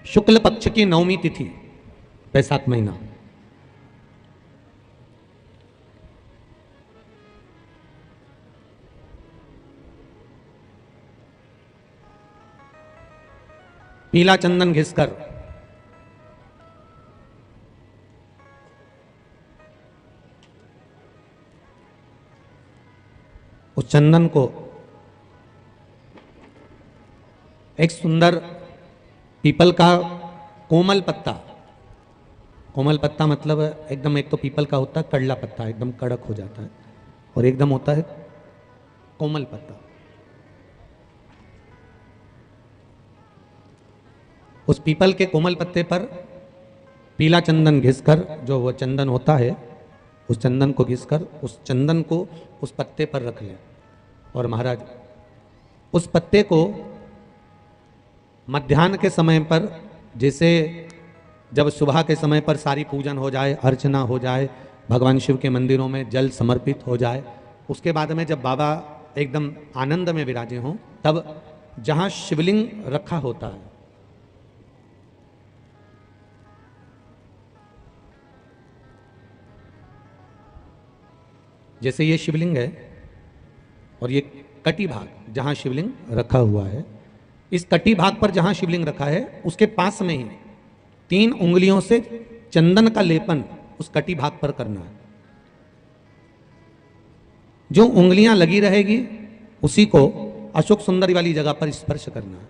शुक्ल पक्ष की नवमी तिथि, बैसाख महीना। पीला चंदन घिसकर उस चंदन को एक सुंदर पीपल का कोमल पत्ता, कोमल पत्ता मतलब एकदम, एक तो पीपल का होता है कड़ला पत्ता, एकदम कड़क हो जाता है, और एकदम होता है कोमल पत्ता। उस पीपल के कोमल पत्ते पर पीला चंदन घिसकर, जो वो चंदन होता है, उस चंदन को घिसकर उस चंदन को उस पत्ते पर रख लें। और महाराज उस पत्ते को मध्याह्न के समय पर, जैसे जब सुबह के समय पर सारी पूजन हो जाए, अर्चना हो जाए, भगवान शिव के मंदिरों में जल समर्पित हो जाए, उसके बाद में जब बाबा एकदम आनंद में विराजे हों, तब जहाँ शिवलिंग रखा होता है, जैसे ये शिवलिंग है और ये कटी भाग जहाँ शिवलिंग रखा हुआ है, इस कटी भाग पर जहाँ शिवलिंग रखा है उसके पास में ही 3 उंगलियों से चंदन का लेपन उस कटी भाग पर करना है। जो उंगलियां लगी रहेगी उसी को अशोक सुंदरी वाली जगह पर स्पर्श करना है,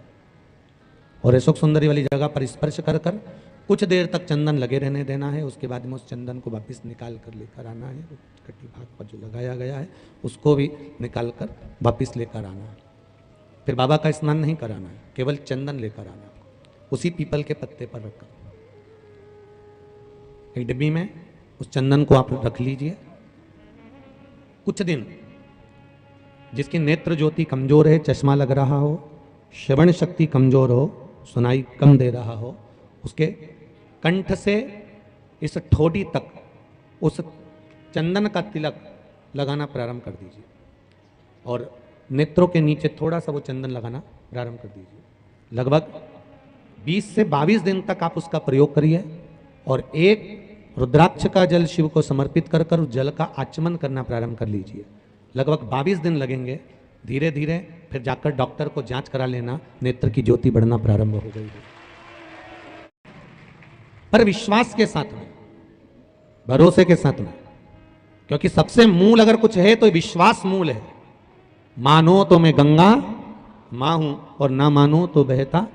और अशोक सुंदरी वाली जगह पर स्पर्श कर कर कुछ देर तक चंदन लगे रहने देना है। उसके बाद में उस चंदन को वापस निकाल कर लेकर आना है, कटी भाग पर जो लगाया गया है उसको भी निकाल कर वापस लेकर आना है। फिर बाबा का स्नान नहीं कराना है, केवल चंदन लेकर आना है, उसी पीपल के पत्ते पर रखकर। एक डिब्बी में उस चंदन को आप रख लीजिए। कुछ दिन जिसकी नेत्र ज्योति कमजोर है, चश्मा लग रहा हो, श्रवण शक्ति कमजोर हो, सुनाई कम दे रहा हो, उसके कंठ से इस ठोड़ी तक उस चंदन का तिलक लगाना प्रारंभ कर दीजिए, और नेत्रों के नीचे थोड़ा सा वो चंदन लगाना प्रारंभ कर दीजिए। लगभग 20 से 22 दिन तक आप उसका प्रयोग करिए, और एक रुद्राक्ष का जल शिव को समर्पित कर कर उस जल का आचमन करना प्रारंभ कर लीजिए। लगभग 22 दिन लगेंगे, धीरे धीरे फिर जाकर डॉक्टर को जांच करा लेना, नेत्र की ज्योति बढ़ना प्रारंभ हो गई है। पर विश्वास के साथ में, भरोसे के साथ में, क्योंकि सबसे मूल अगर कुछ है तो विश्वास मूल है। मानो तो मैं गंगा मां हूं और ना मानो तो बहता